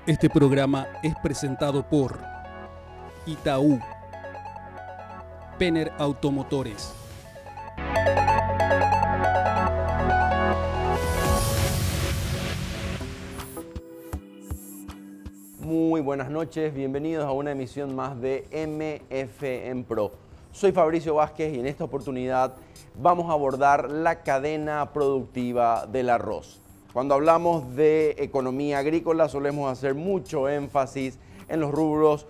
Este programa es presentado por Itaú, Penner Automotores. Muy buenas noches, bienvenidos a una emisión más de MFM Pro. Soy Fabricio Vázquez y en esta oportunidad vamos a abordar la cadena productiva del arroz. Cuando hablamos de economía agrícola solemos hacer mucho énfasis en los rubros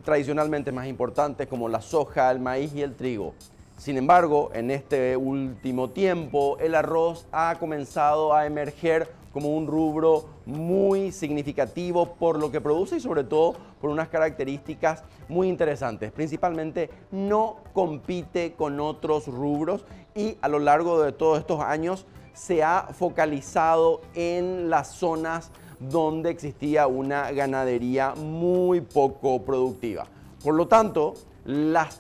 tradicionalmente más importantes como la soja, el maíz y el trigo. Sin embargo, en este último tiempo el arroz ha comenzado a emerger como un rubro muy significativo por lo que produce y sobre todo por unas características muy interesantes. Principalmente no compite con otros rubros y a lo largo de todos estos años se ha focalizado en las zonas donde existía una ganadería muy poco productiva. Por lo tanto, la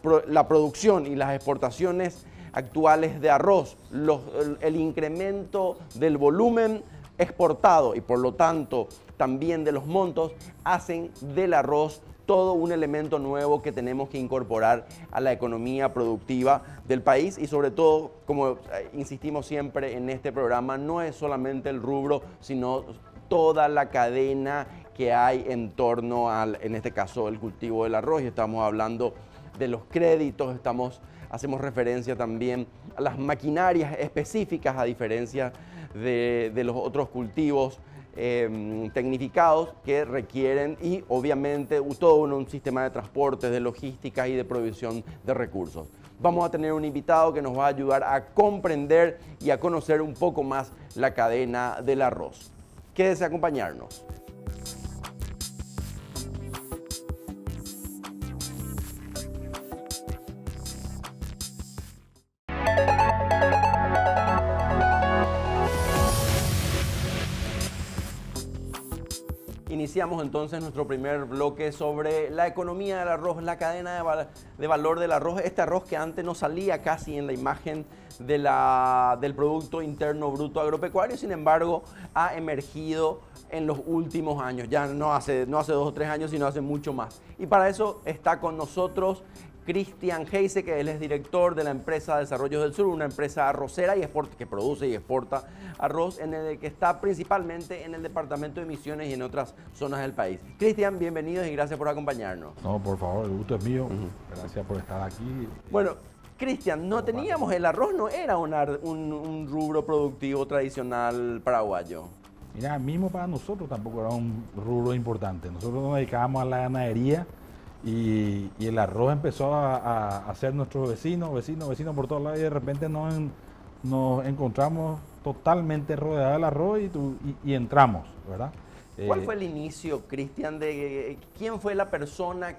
producción y las exportaciones actuales de arroz, el incremento del volumen exportado y por lo tanto también de los montos hacen del arroz todo un elemento nuevo que tenemos que incorporar a la economía productiva del país y sobre todo, como insistimos siempre en este programa, no es solamente el rubro, sino toda la cadena que hay en torno al, en este caso, el cultivo del arroz. Y estamos hablando de los créditos, hacemos referencia también a las maquinarias específicas a diferencia de los otros cultivos tecnificados que requieren y obviamente todo un sistema de transporte, de logística y de provisión de recursos. Vamos a tener un invitado que nos va a ayudar a comprender y a conocer un poco más la cadena del arroz. Quédese a acompañarnos. Iniciamos entonces nuestro primer bloque sobre la economía del arroz, la cadena de valor del arroz. Este arroz que antes no salía casi en la imagen del Producto Interno Bruto Agropecuario, sin embargo, ha emergido en los últimos años. Ya no hace 2 o 3 años, sino hace mucho más. Y para eso está con nosotros Cristian Heise, que él es director de la empresa Desarrollos del Sur, una empresa arrocera que produce y exporta arroz, en el que está principalmente en el departamento de Misiones y en otras zonas del país. Cristian, bienvenidos y gracias por acompañarnos. No, por favor, el gusto es mío. Gracias por estar aquí. Bueno, Cristian, no teníamos el arroz, no era un rubro productivo tradicional paraguayo. Mira, mismo para nosotros tampoco era un rubro importante. Nosotros nos dedicábamos a la ganadería y el arroz empezó a ser nuestro vecino por todos lados y de repente nos encontramos totalmente rodeados del arroz y entramos, ¿verdad? ¿Cuál fue el inicio, Cristian? ¿Quién fue la persona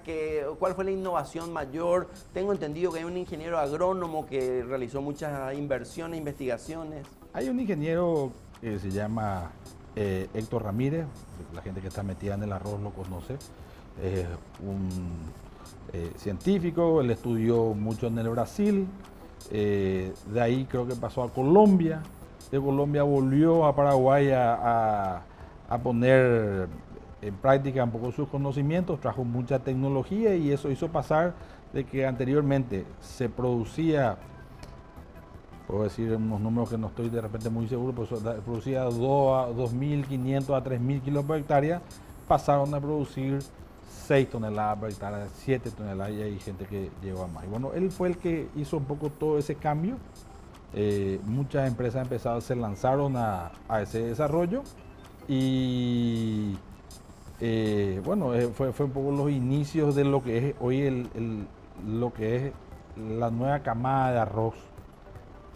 cuál fue la innovación mayor? Tengo entendido que hay un ingeniero agrónomo que realizó muchas inversiones, investigaciones. Hay un ingeniero que se llama Héctor Ramírez, la gente que está metida en el arroz lo conoce. Es un científico, él estudió mucho en el Brasil, de ahí creo que pasó a Colombia, de Colombia volvió a Paraguay a poner en práctica un poco sus conocimientos, trajo mucha tecnología y eso hizo pasar de que anteriormente se producía, puedo decir unos números que no estoy de repente muy seguro, pero producía 2.500 a 3.000 kilos por hectárea, pasaron a producir 6 toneladas por hectárea, 7 toneladas y hay gente que llegó a más. Y bueno, él fue el que hizo un poco todo ese cambio. Muchas empresas se lanzaron a ese desarrollo y bueno, fue un poco los inicios de lo que es hoy lo que es la nueva camada de arroz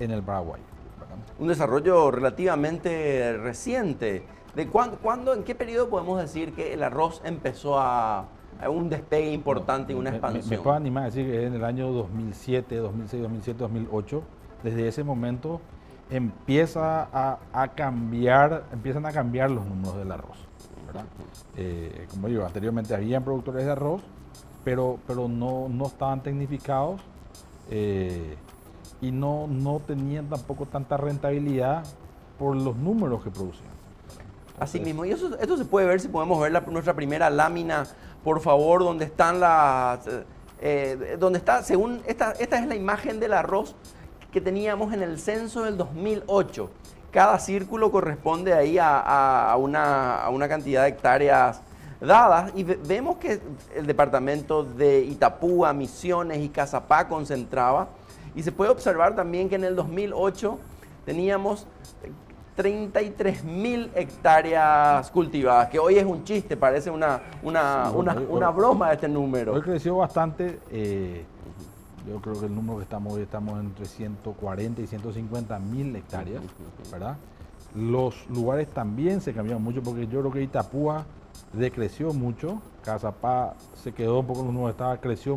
en el Paraguay, ¿verdad? Un desarrollo relativamente reciente. ¿En qué periodo podemos decir que el arroz empezó a un despegue importante y una expansión? Me puedo animar a decir que en el año 2007, 2006, 2007, 2008, desde ese momento empiezan a cambiar los números del arroz, ¿verdad? Como digo, anteriormente habían productores de arroz, pero no estaban tecnificados y no tenían tampoco tanta rentabilidad por los números que producían. Así mismo. Y esto se puede ver, si podemos ver nuestra primera lámina, por favor, donde están donde está, según esta es la imagen del arroz que teníamos en el censo del 2008. Cada círculo corresponde ahí a una cantidad de hectáreas dadas, y vemos que el departamento de Itapúa, Misiones y Cazapá concentraba, y se puede observar también que en el 2008 teníamos 33.000 hectáreas cultivadas, que hoy es un chiste, parece una broma este número. Hoy creció bastante, yo creo que el número que estamos hoy, estamos entre 140 y 150.000 hectáreas, ¿verdad? Los lugares también se cambiaron mucho, porque yo creo que Itapúa decreció mucho, Cazapá se quedó un poco en los números, creció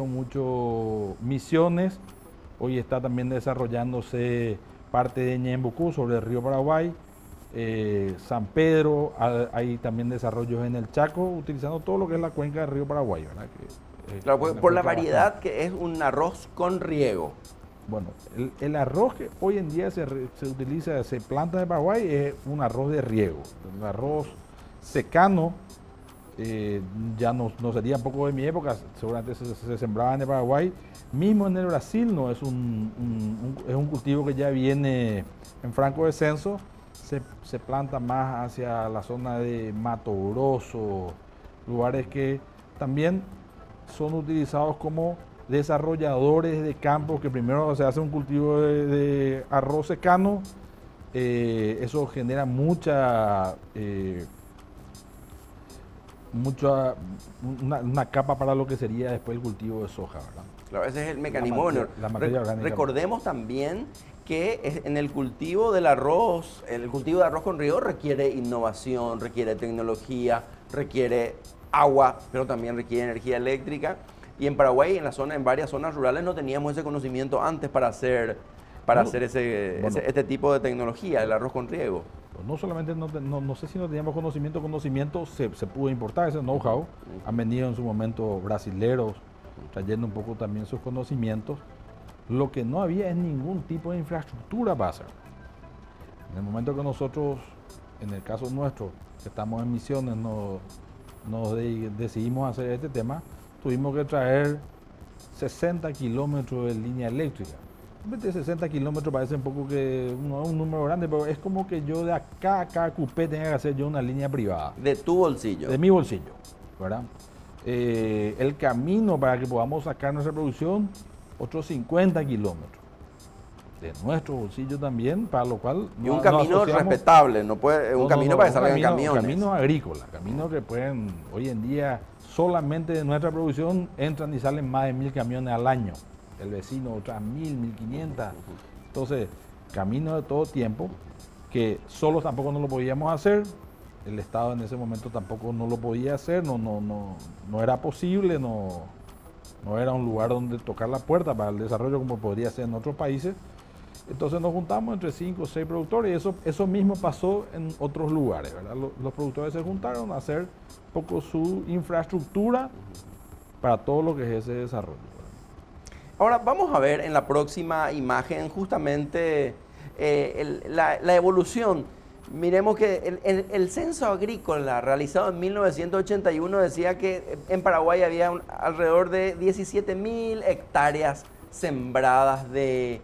mucho Misiones, hoy está también desarrollándose parte de Ñembucú sobre el río Paraguay, San Pedro, hay también desarrollos en el Chaco, utilizando todo lo que es la cuenca del río Paraguay, ¿verdad? Claro, por la variedad que es un arroz con riego. Bueno, el arroz que hoy en día se utiliza, se planta en Paraguay, es un arroz de riego. El arroz secano, ya no sería un poco de mi época, seguramente se sembraba en Paraguay. Mismo en el Brasil no es es un cultivo que ya viene en franco descenso, se planta más hacia la zona de Mato Grosso, lugares que también son utilizados como desarrolladores de campos, que primero se hace un cultivo de arroz secano, eso genera una capa para lo que sería después el cultivo de soja, ¿verdad? Claro, ese es el mecanismo. La materia orgánica. Recordemos también que en el cultivo del arroz, el cultivo de arroz con riego requiere innovación, requiere tecnología, requiere agua, pero también requiere energía eléctrica. Y en Paraguay, en varias zonas rurales, no teníamos ese conocimiento antes para hacer este tipo de tecnología, el arroz con riego. No solamente, no sé si no teníamos conocimiento se pudo importar ese know-how. Han venido en su momento brasileros trayendo un poco también sus conocimientos. Lo que no había es ningún tipo de infraestructura para hacer. En el momento que nosotros, en el caso nuestro, que estamos en Misiones, decidimos hacer este tema, tuvimos que traer 60 kilómetros de línea eléctrica. De 60 kilómetros parece un poco que no es un número grande, pero es como que yo de acá a cada cupé tenga que hacer yo una línea privada. De tu bolsillo. De mi bolsillo, ¿verdad? El camino para que podamos sacar nuestra producción, otros 50 kilómetros. De nuestro bolsillo también, para lo cual... Y un camino respetable, un camino para que salgan camiones. Camino agrícola, caminos que pueden, hoy en día, solamente de nuestra producción entran y salen más de 1.000 camiones al año. El vecino otras 1.000, 1.500. Entonces, camino de todo tiempo, que solo tampoco no lo podíamos hacer. El Estado en ese momento tampoco no lo podía hacer, no era posible, no era un lugar donde tocar la puerta para el desarrollo como podría ser en otros países. Entonces nos juntamos entre 5 o 6 productores, y eso mismo pasó en otros lugares, ¿verdad? Los productores se juntaron a hacer un poco su infraestructura para todo lo que es ese desarrollo. Ahora vamos a ver en la próxima imagen justamente la evolución. Miremos que el censo agrícola realizado en 1981 decía que en Paraguay había alrededor de 17.000 hectáreas sembradas de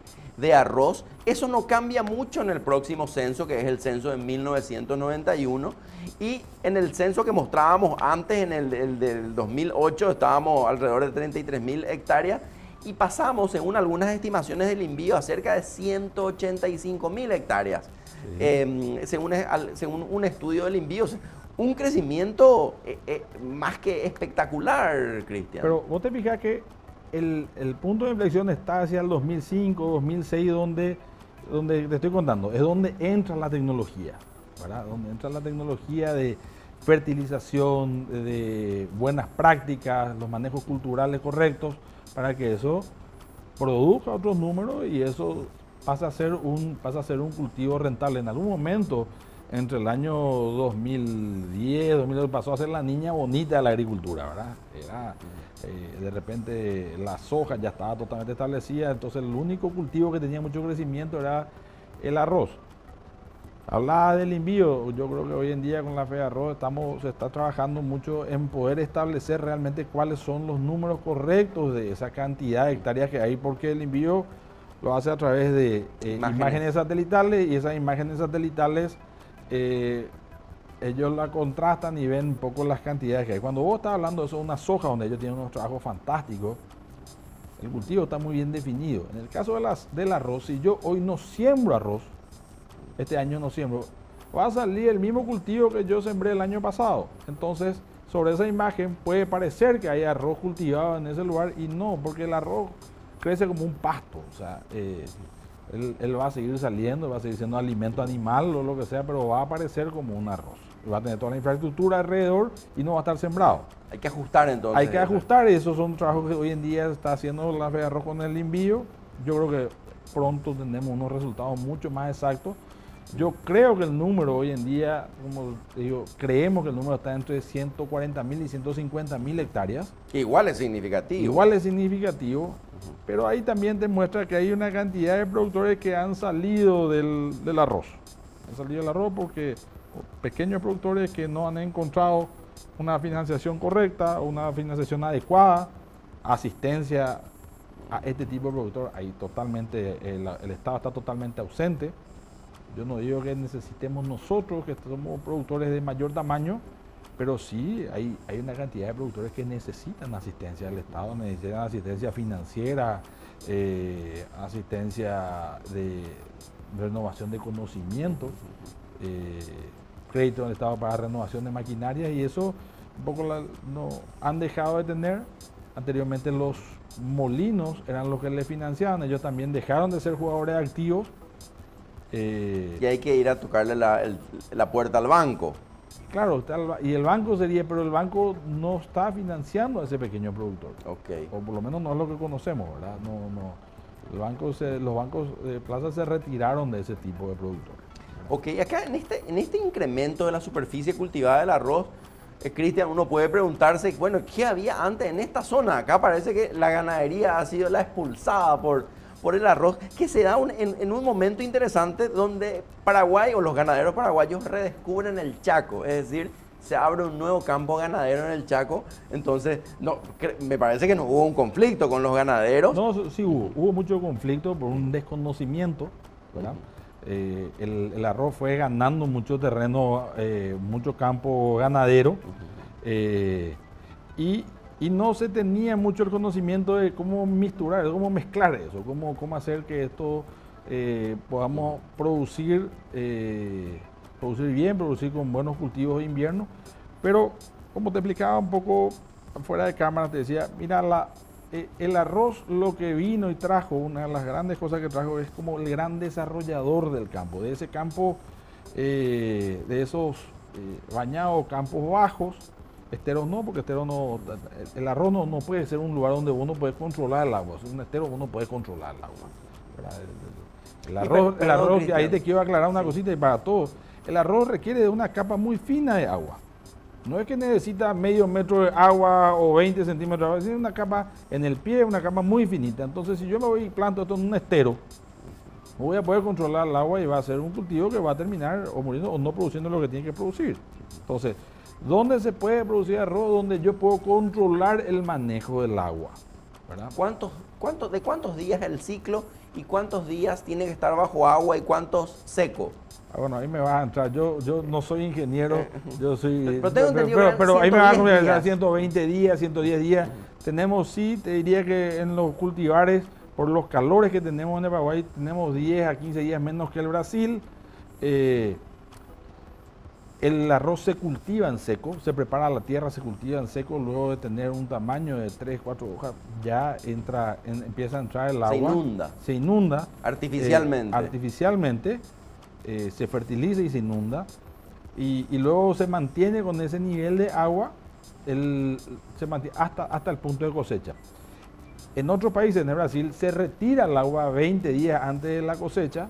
arroz. Eso no cambia mucho en el próximo censo, que es el censo de 1991. Y en el censo que mostrábamos antes, en el del 2008, estábamos alrededor de 33.000 hectáreas. Y pasamos, según algunas estimaciones del INVIO, a cerca de 185.000 hectáreas. Sí. Según un estudio del INVIO, un crecimiento más que espectacular, Cristian. Pero vos te fijas que el punto de inflexión está hacia el 2005, 2006, donde te estoy contando, es donde entra la tecnología, ¿verdad? Donde entra la tecnología de fertilización, de buenas prácticas, los manejos culturales correctos, para que eso produzca otros números y eso pasa a ser un cultivo rentable. En algún momento, entre el año 2010, 2012, pasó a ser la niña bonita de la agricultura, ¿verdad? De repente la soja ya estaba totalmente establecida, entonces el único cultivo que tenía mucho crecimiento era el arroz. Hablaba del envío, yo creo que hoy en día con la FEDARROZ se está trabajando mucho en poder establecer realmente cuáles son los números correctos de esa cantidad de hectáreas que hay, porque el envío lo hace a través de imágenes satelitales, y esas imágenes satelitales ellos la contrastan y ven un poco las cantidades que hay. Cuando vos estás hablando de eso, una soja donde ellos tienen unos trabajos fantásticos, el cultivo está muy bien definido. En el caso del arroz, si yo hoy no siembro arroz, este año no siembro, va a salir el mismo cultivo que yo sembré el año pasado. Entonces, sobre esa imagen puede parecer que hay arroz cultivado en ese lugar, y no, porque el arroz crece como un pasto. O sea, él va a seguir saliendo, va a seguir siendo alimento animal o lo que sea, pero va a aparecer como un arroz. Va a tener toda la infraestructura alrededor y no va a estar sembrado. Hay que ajustar entonces. Hay que ajustar, y esos son trabajos que hoy en día está haciendo la FEDARROZ con el envío. Yo creo que pronto tendremos unos resultados mucho más exactos. Yo creo que el número hoy en día, como digo, creemos que el número está entre 140.000 y 150.000 hectáreas. Que igual es significativo. Igual es significativo, pero ahí también demuestra que hay una cantidad de productores que han salido del arroz. Han salido del arroz porque pequeños productores que no han encontrado una financiación correcta, una financiación adecuada, asistencia a este tipo de productor, ahí totalmente, el Estado está totalmente ausente. Yo no digo que necesitemos nosotros, que somos productores de mayor tamaño, pero sí hay una cantidad de productores que necesitan asistencia del Estado, necesitan asistencia financiera, asistencia de renovación de conocimiento, crédito del Estado para renovación de maquinaria, y eso un poco no han dejado de tener. Anteriormente los molinos eran los que le financiaban, ellos también dejaron de ser jugadores activos. Y hay que ir a tocarle la puerta al banco. Claro, y el banco pero el banco no está financiando a ese pequeño productor. Okay. O por lo menos no es lo que conocemos, ¿verdad? Los bancos de plaza se retiraron de ese tipo de productores. Ok, acá en este incremento de la superficie cultivada del arroz, Cristian, uno puede preguntarse, bueno, ¿qué había antes en esta zona? Acá parece que la ganadería ha sido la expulsada por el arroz, que se da en un momento interesante donde Paraguay o los ganaderos paraguayos redescubren el Chaco, es decir, se abre un nuevo campo ganadero en el Chaco. Entonces, me parece que no hubo un conflicto con los ganaderos. No, sí hubo mucho conflicto por un desconocimiento, ¿verdad? El arroz fue ganando mucho terreno, mucho campo ganadero, y no se tenía mucho el conocimiento de cómo misturar, de cómo mezclar eso, cómo hacer que esto podamos producir bien, producir con buenos cultivos de invierno. Pero como te explicaba un poco fuera de cámara, te decía, mira, el arroz lo que vino y trajo, una de las grandes cosas que trajo es como el gran desarrollador del campo, de ese campo, de esos bañados campos bajos. Esteros no, porque el arroz no puede ser un lugar donde uno puede controlar el agua. Es un estero, uno puede controlar el agua. El arroz, ahí te quiero aclarar una cosita y para todos. El arroz requiere de una capa muy fina de agua. No es que necesita medio metro de agua o 20 centímetros de agua, es una capa en el pie, una capa muy finita. Entonces, si yo me voy y planto esto en un estero, no voy a poder controlar el agua y va a ser un cultivo que va a terminar o muriendo o no produciendo lo que tiene que producir. Entonces, ¿dónde se puede producir arroz? Donde yo puedo controlar el manejo del agua, ¿verdad? ¿De cuántos días el ciclo y cuántos días tiene que estar bajo agua y cuántos seco? Bueno, ahí me vas a entrar. Yo no soy ingeniero, yo soy. Pero ahí me vas a considerar 120 días, 110 días. Tenemos, sí, te diría que en los cultivares, por los calores que tenemos en el Paraguay, tenemos 10 a 15 días menos que el Brasil. El arroz se cultiva en seco, se prepara la tierra, se cultiva en seco, luego de tener un tamaño de 3, 4 hojas, ya empieza a entrar el agua. Se inunda. Artificialmente. Se fertiliza y se inunda. Y luego se mantiene con ese nivel de agua se mantiene hasta el punto de cosecha. En otros países, en el Brasil, se retira el agua 20 días antes de la cosecha,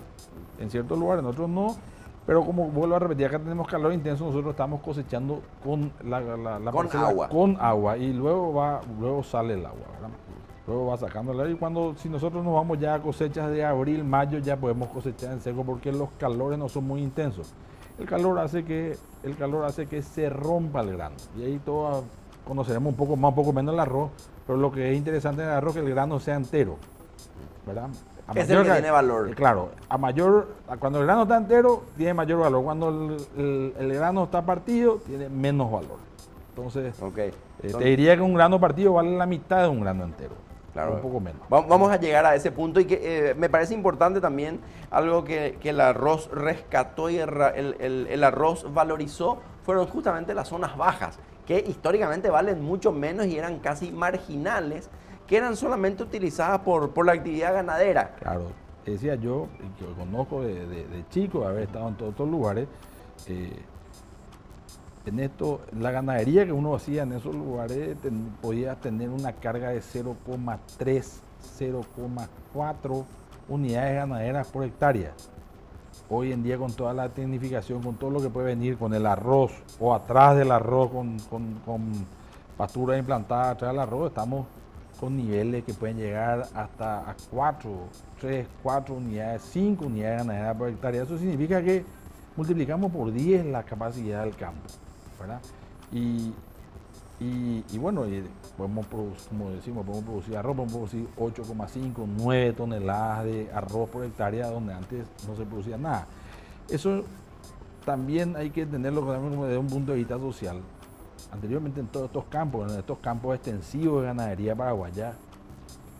en ciertos lugares, en otros no. Pero como vuelvo a repetir, acá tenemos calor intenso, nosotros estamos cosechando con agua. Con agua, y luego sale el agua, ¿verdad? luego va sacando el arroz y si nosotros nos vamos ya a cosechas de abril, mayo, ya podemos cosechar en seco porque los calores no son muy intensos. El calor hace que se rompa el grano y ahí todos conoceremos un poco más, un poco menos el arroz, pero lo que es interesante en el arroz es que el grano sea entero, ¿verdad? Es el que tiene valor. Claro, cuando el grano está entero, tiene mayor valor. Cuando el grano está partido, tiene menos valor. Entonces, te diría que un grano partido vale la mitad de un grano entero. Claro. Un poco menos. Vamos a llegar a ese punto y que me parece importante también algo que el arroz rescató y el arroz valorizó fueron justamente las zonas bajas, que históricamente valen mucho menos y eran casi marginales, que eran solamente utilizadas por la actividad ganadera. Claro, decía yo, que conozco de chico, haber estado en todos estos lugares, la ganadería que uno hacía en esos lugares podía tener una carga de 0,3, 0,4 unidades ganaderas por hectárea. Hoy en día con toda la tecnificación, con todo lo que puede venir con el arroz o atrás del arroz, con pastura implantada atrás del arroz, estamos con niveles que pueden llegar hasta a 3, 4 unidades, 5 unidades ganaderas por hectárea. Eso significa que multiplicamos por 10 la capacidad del campo, ¿verdad? Y bueno, podemos producir, como decimos, podemos producir arroz, podemos producir 8,5, 9 toneladas de arroz por hectárea, donde antes no se producía nada. Eso también hay que entenderlo como desde un punto de vista social. Anteriormente en todos estos campos extensivos de ganadería paraguaya,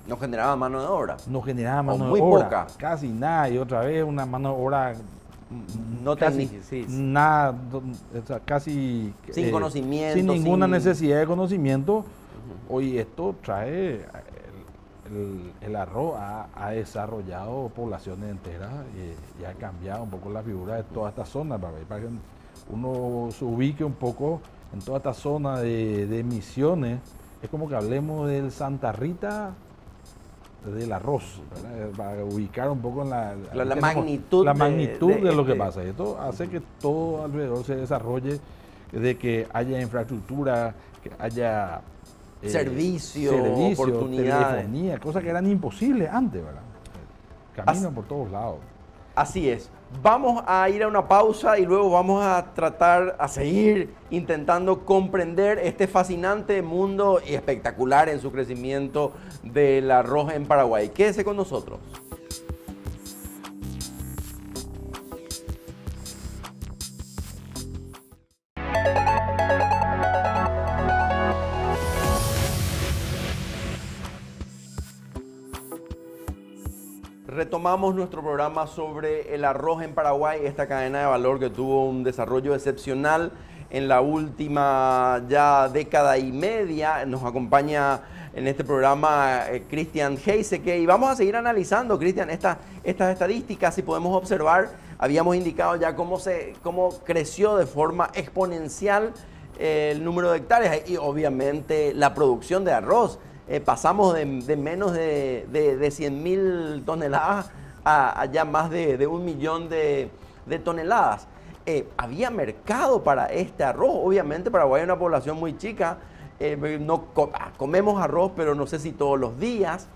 no generaba mano de obra. No generaba mano muy de obra. Poca. Casi nada. Y otra vez una mano de obra no casi nada, o sea, casi sin conocimiento. Sin ninguna necesidad de conocimiento. Hoy esto trae, el arroz ha desarrollado poblaciones enteras y ha cambiado un poco la figura de toda esta zona, para que uno se ubique un poco en toda esta zona de Misiones. Es como que hablemos del Santa Rita del arroz, ¿verdad? Para ubicar un poco en la magnitud de lo que pasa. Esto hace que todo alrededor se desarrolle, de que haya infraestructura, que haya servicio, oportunidades, telefonía, cosas que eran imposibles antes, ¿verdad? Caminan por todos lados. Así es. Vamos a ir a una pausa y luego vamos a seguir intentando comprender este fascinante mundo y espectacular en su crecimiento del arroz en Paraguay. Quédese con nosotros. Retomamos nuestro programa sobre el arroz en Paraguay, esta cadena de valor que tuvo un desarrollo excepcional en la última ya década y media. Nos acompaña en este programa Cristian Heiseke y vamos a seguir analizando, Cristian, estas estadísticas. Si podemos observar, habíamos indicado ya cómo creció de forma exponencial el número de hectáreas y obviamente la producción de arroz. Pasamos de menos de 100.000 toneladas a ya más de 1 millón de toneladas. Había mercado para este arroz. Obviamente Paraguay es una población muy chica. Comemos arroz, pero no sé si todos los días.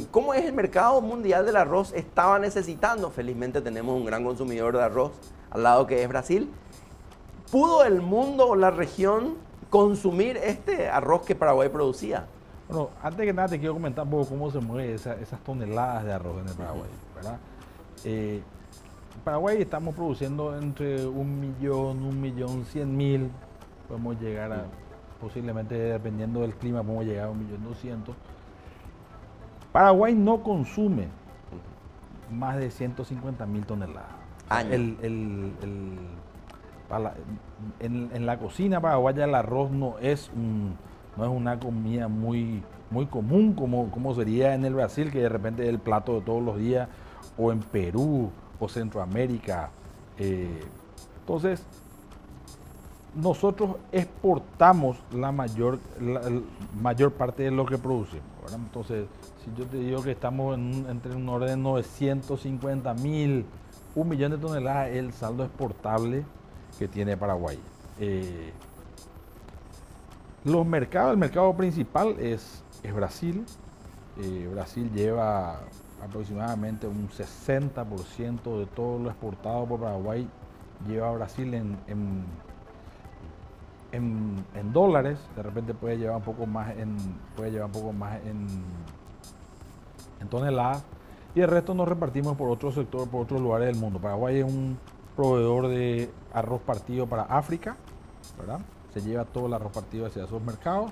¿Cómo es el mercado mundial del arroz? Estaba necesitando. Felizmente tenemos un gran consumidor de arroz al lado, que es Brasil. ¿Pudo el mundo o la región consumir este arroz que Paraguay producía? Bueno, antes que nada te quiero comentar un poco cómo se mueven esas toneladas de arroz en el Paraguay, ¿verdad? En Paraguay estamos produciendo entre 1.100.000, podemos llegar a, posiblemente dependiendo del clima, podemos llegar a 1.200.000. Paraguay no consume más de 150.000 toneladas. Año. En la cocina paraguaya el arroz no es una comida muy común como sería en el Brasil, que de repente es el plato de todos los días, o en Perú o Centroamérica. Entonces, nosotros exportamos la mayor parte de lo que producimos, ¿verdad? Entonces, si yo te digo que estamos entre un orden de 950.000, 1 millón de toneladas, el saldo exportable que tiene Paraguay. El mercado principal es es Brasil. Brasil lleva aproximadamente un 60% de todo lo exportado por Paraguay, lleva a Brasil en dólares. De repente puede llevar un poco más en toneladas, y el resto nos repartimos por otros sectores, por otros lugares del mundo. Paraguay es un proveedor de arroz partido para África, ¿verdad? Se lleva todo el arroz partido hacia esos mercados.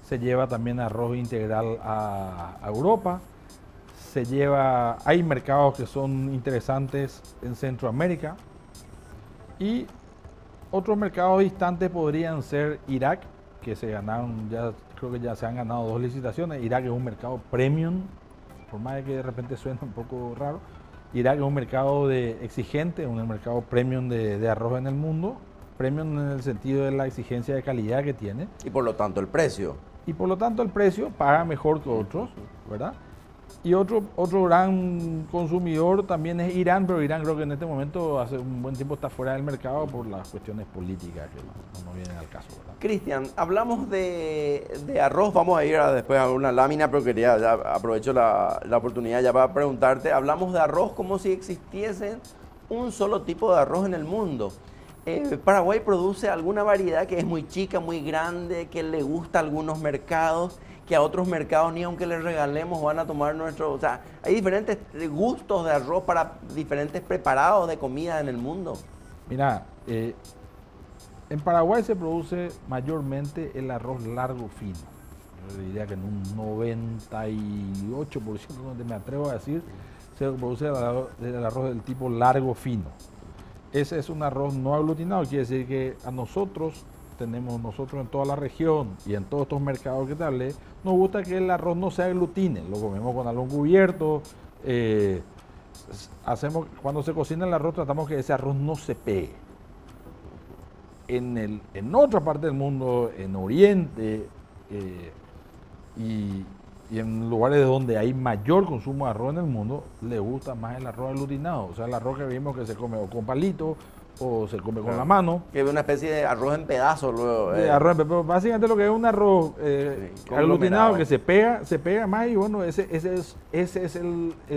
Se lleva también arroz integral a Europa. Hay mercados que son interesantes en Centroamérica. Y otros mercados distantes podrían ser Irak, que creo que ya se han ganado 2 licitaciones. Irak es un mercado premium, por más de que de repente suene un poco raro. Irak es un mercado exigente, un mercado premium de arroz en el mundo. Premium en el sentido de la exigencia de calidad que tiene. Y por lo tanto el precio. Y por lo tanto el precio paga mejor que otros, ¿verdad? Y otro gran consumidor también es Irán, pero Irán creo que en este momento hace un buen tiempo está fuera del mercado por las cuestiones políticas que no vienen al caso, ¿verdad? Cristian, hablamos de arroz, vamos a ir después a una lámina, pero ya aprovecho la oportunidad ya para preguntarte, hablamos de arroz como si existiese un solo tipo de arroz en el mundo. Paraguay produce alguna variedad que es muy chica, muy grande, que le gusta a algunos mercados, que a otros mercados ni aunque les regalemos van a tomar nuestro... O sea, hay diferentes gustos de arroz para diferentes preparados de comida en el mundo. Mira, en Paraguay se produce mayormente el arroz largo fino. Yo diría que en un 98%, donde me atrevo a decir, se produce el arroz del tipo largo fino. Ese es un arroz no aglutinado, quiere decir que nosotros en toda la región y en todos estos mercados que te hablé, nos gusta que el arroz no se aglutine, lo comemos con algún cubierto, cuando se cocina el arroz tratamos que ese arroz no se pegue. En otra parte del mundo, en Oriente y en lugares donde hay mayor consumo de arroz en el mundo, le gusta más el arroz aglutinado. O sea, el arroz que vimos que se come o con palito o se come con la mano. Que es una especie de arroz en pedazos luego. Pero básicamente lo que es un arroz aglutinado que se pega más, y bueno, ese es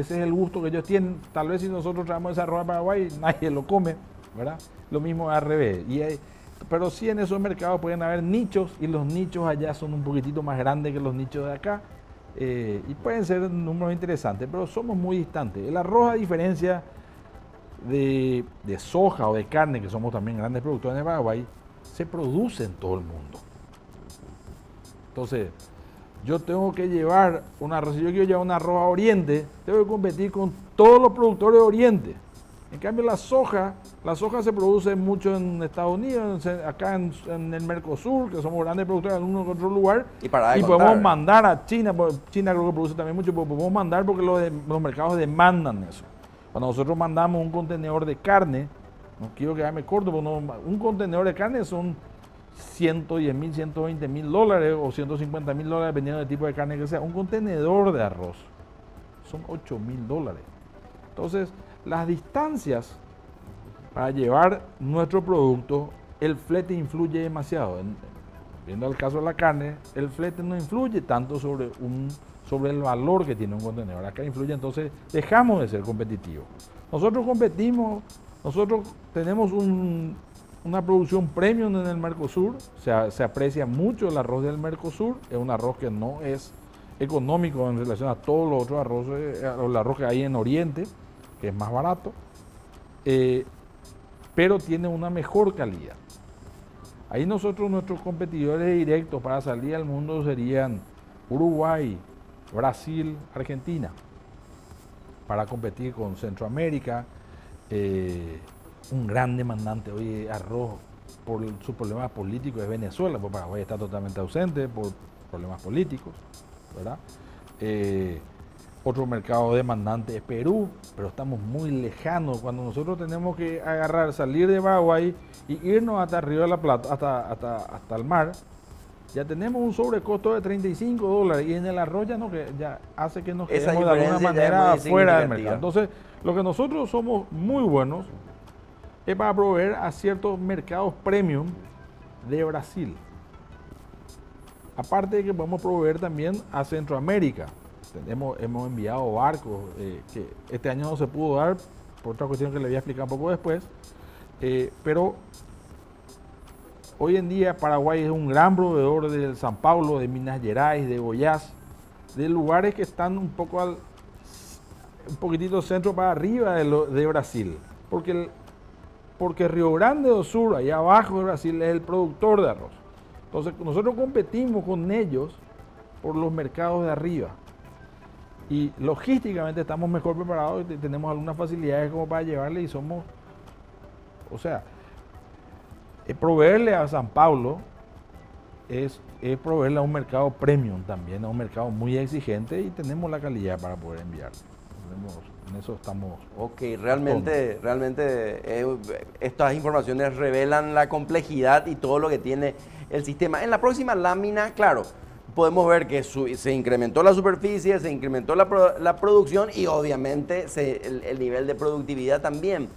el gusto que ellos tienen. Tal vez si nosotros traemos ese arroz a Paraguay, nadie lo come, ¿verdad? Lo mismo al revés. Pero sí en esos mercados pueden haber nichos, y los nichos allá son un poquitito más grandes que los nichos de acá. Y pueden ser números interesantes, pero somos muy distantes. El arroz, a diferencia de soja o de carne, que somos también grandes productores en Paraguay, se produce en todo el mundo. Entonces, yo tengo que llevar un arroz. Si yo quiero llevar un arroz a Oriente, tengo que competir con todos los productores de Oriente. En cambio, la soja se produce mucho en Estados Unidos, acá en el Mercosur, que somos grandes productores en uno u otro lugar. Y podemos mandar a China. China creo que produce también mucho, pero podemos mandar porque los mercados demandan eso. Cuando nosotros mandamos un contenedor de carne, no quiero quedarme corto, pero un contenedor de carne son $110,000, $120,000 o $150,000, dependiendo del tipo de carne que sea. Un contenedor de arroz son $8,000. Entonces, las distancias para llevar nuestro producto, el flete influye demasiado. Viendo el caso de la carne, el flete no influye tanto sobre el valor que tiene un contenedor. Acá influye, entonces dejamos de ser competitivos. Nosotros competimos, nosotros tenemos una producción premium en el Mercosur, se aprecia mucho el arroz del Mercosur, es un arroz que no es económico en relación a todos los otros arroces, el arroz que hay en Oriente, que es más barato, pero tiene una mejor calidad. Ahí nuestros competidores directos para salir al mundo serían Uruguay, Brasil, Argentina, para competir con Centroamérica. Un gran demandante hoy de arroz por sus problemas políticos es Venezuela, porque Paraguay está totalmente ausente por problemas políticos, ¿verdad? Otro mercado demandante es Perú, pero estamos muy lejanos. Cuando nosotros tenemos que salir de Paraguay y irnos hasta Río de la Plata, hasta el mar, ya tenemos un sobrecosto de $35, y en el arroz ya hace que nos quedemos de alguna manera fuera del mercado. Entonces, lo que nosotros somos muy buenos es para proveer a ciertos mercados premium de Brasil. Aparte de que podemos proveer también a Centroamérica. Hemos enviado barcos, que este año no se pudo dar, por otra cuestión que le voy a explicar un poco después, pero hoy en día Paraguay es un gran proveedor de San Paulo, de Minas Gerais, de Goiás, de lugares que están un poquitito centro para arriba de Brasil, porque Río Grande do Sul, allá abajo de Brasil, es el productor de arroz. Entonces nosotros competimos con ellos por los mercados de arriba. Y logísticamente estamos mejor preparados y tenemos algunas facilidades como para llevarle y somos, o sea, proveerle a San Paulo es proveerle a un mercado premium también, a un mercado muy exigente y tenemos la calidad para poder enviar. En eso estamos. Ok, realmente estas informaciones revelan la complejidad y todo lo que tiene el sistema. En la próxima lámina, claro, podemos ver que se incrementó la superficie, se incrementó la producción y obviamente el nivel de productividad también.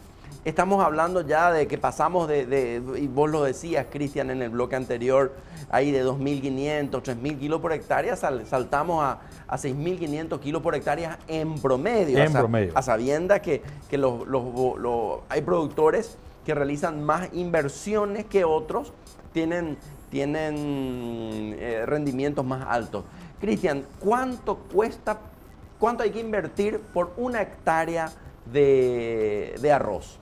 Estamos hablando ya de que pasamos y vos lo decías, Cristian, en el bloque anterior, ahí de 2.500, 3.000 kilos por hectárea, saltamos a 6.500 kilos por hectárea en promedio. A sabiendas que hay productores que realizan más inversiones que otros, tienen rendimientos más altos. Cristian, ¿cuánto hay que invertir por una hectárea de arroz?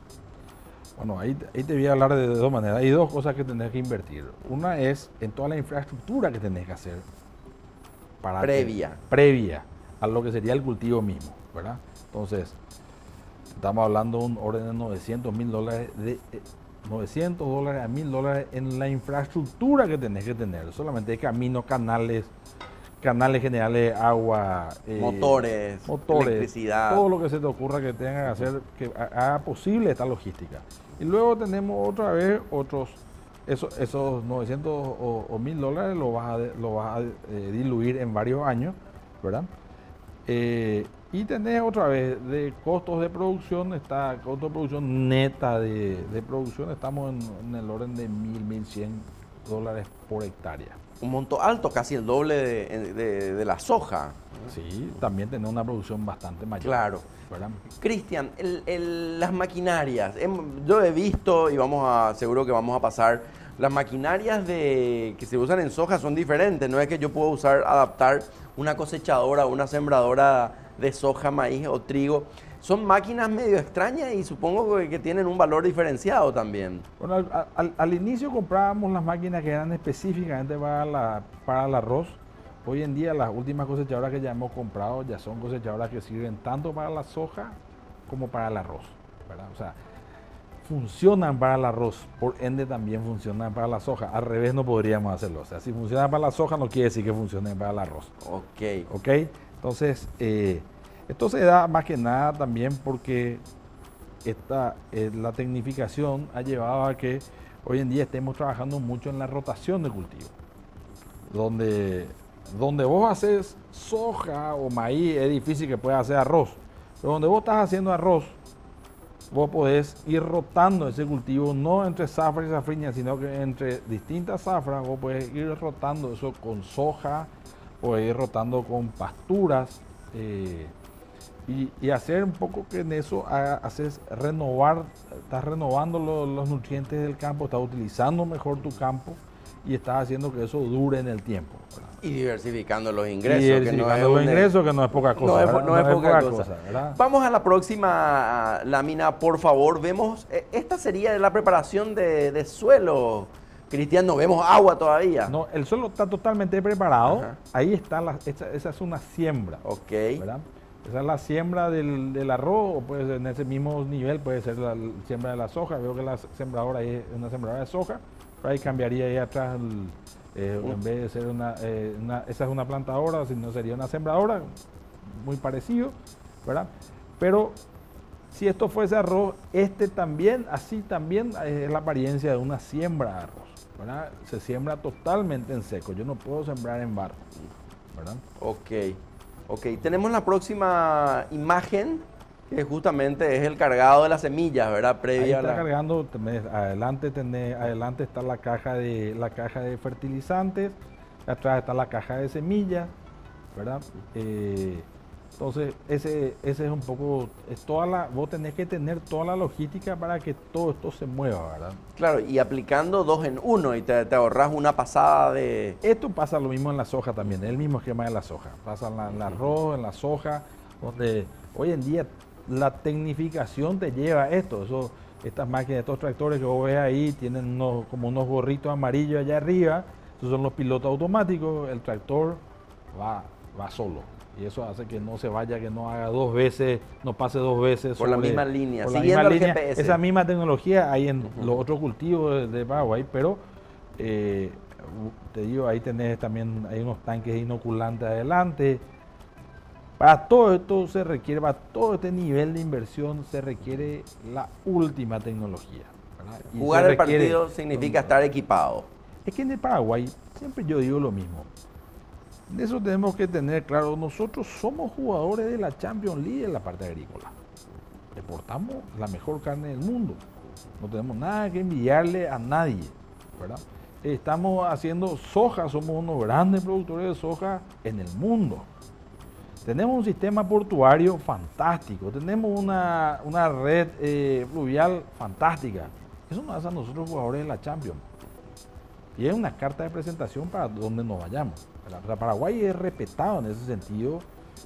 Bueno, ahí te voy a hablar de dos maneras. Hay dos cosas que tenés que invertir. Una es en toda la infraestructura que tenés que hacer previa a lo que sería el cultivo mismo, ¿verdad? Entonces, estamos hablando de un orden de $900 a $1.000 en la infraestructura que tenés que tener. Solamente caminos, canales generales, agua, motores, electricidad. Todo lo que se te ocurra que tenga que hacer, que haga posible esta logística. Y luego tenemos otra vez esos 900 o $1.000 lo vas a diluir en varios años, ¿verdad? Y tenés otra vez de costos de producción, costo de producción neta de producción, estamos en el orden de $1.100 por hectárea. Un monto alto, casi el doble de la soja. Sí, también tener una producción bastante mayor. Claro. ¿Verdad? Cristian, las maquinarias, yo he visto y seguro que vamos a pasar, las maquinarias que se usan en soja son diferentes, no es que yo pueda adaptar una cosechadora o una sembradora de soja, maíz o trigo. Son máquinas medio extrañas y supongo que tienen un valor diferenciado también. Bueno, al inicio comprábamos las máquinas que eran específicamente para el arroz. Hoy en día las últimas cosechadoras que ya hemos comprado ya son cosechadoras que sirven tanto para la soja como para el arroz, ¿verdad? O sea, funcionan para el arroz, por ende también funcionan para la soja. Al revés no podríamos hacerlo. O sea, si funcionan para la soja no quiere decir que funcionen para el arroz. Ok. Entonces, esto se da más que nada también porque la tecnificación ha llevado a que hoy en día estemos trabajando mucho en la rotación de cultivo. Donde vos haces soja o maíz es difícil que puedas hacer arroz. Pero donde vos estás haciendo arroz, vos podés ir rotando ese cultivo, no entre zafra y safriña, sino que entre distintas zafras, vos podés ir rotando eso con soja, podés ir rotando con pasturas, y hacer un poco que en eso estás renovando los nutrientes del campo, estás utilizando mejor tu campo y estás haciendo que eso dure en el tiempo, ¿verdad? Y diversificando los ingresos. Que no es poca cosa. No es poca cosa. ¿Verdad? Vamos a la próxima lámina, por favor. Vemos, esta sería la preparación de suelo. Cristian, no vemos agua todavía. No, el suelo está totalmente preparado. Ajá. Ahí está, esa es una siembra. Ok. ¿Verdad? Esa es la siembra del arroz, o puede ser en ese mismo nivel, puede ser la siembra de la soja. Veo que la sembradora ahí es una sembradora de soja, pero ahí cambiaría ahí atrás, en vez de ser esa es una plantadora, sino sería una sembradora, muy parecido, ¿verdad? Pero si esto fuese arroz, así también es la apariencia de una siembra de arroz, ¿verdad? Se siembra totalmente en seco, yo no puedo sembrar en barro, ¿verdad? Ok, tenemos la próxima imagen, que justamente es el cargado de las semillas, ¿verdad? Ahí está adelante está la caja de fertilizantes, atrás está la caja de semillas, ¿verdad? Entonces, ese es un poco, vos tenés que tener toda la logística para que todo esto se mueva, ¿verdad? Claro, y aplicando 2 en 1 y te ahorras una pasada de... Esto pasa lo mismo en la soja también, es el mismo esquema de la soja. Pasa en el arroz, en la soja, donde hoy en día la tecnificación te lleva a esto. Estas máquinas, estos tractores que vos ves ahí, tienen como unos gorritos amarillos allá arriba, esos son los pilotos automáticos, el tractor va solo. Y eso hace que no se vaya, que no haga 2 veces, no pase 2 veces. Por la misma línea, por la siguiendo misma el línea. GPS. Esa misma tecnología hay en los otros cultivos de Paraguay, pero te digo, ahí tenés también, hay unos tanques inoculantes adelante. Para todo esto se requiere, para todo este nivel de inversión se requiere la última tecnología, ¿verdad? Y Jugar el partido significa estar equipado. Es que en el Paraguay, siempre yo digo lo mismo. De eso tenemos que tener claro, nosotros somos jugadores de la Champions League en la parte agrícola. Exportamos la mejor carne del mundo. No tenemos nada que envidiarle a nadie, ¿verdad? Estamos haciendo soja, somos unos grandes productores de soja en el mundo. Tenemos un sistema portuario fantástico, tenemos una red fluvial fantástica. Eso nos hace a nosotros jugadores de la Champions. Y es una carta de presentación para donde nos vayamos. O sea, Paraguay es respetado en ese sentido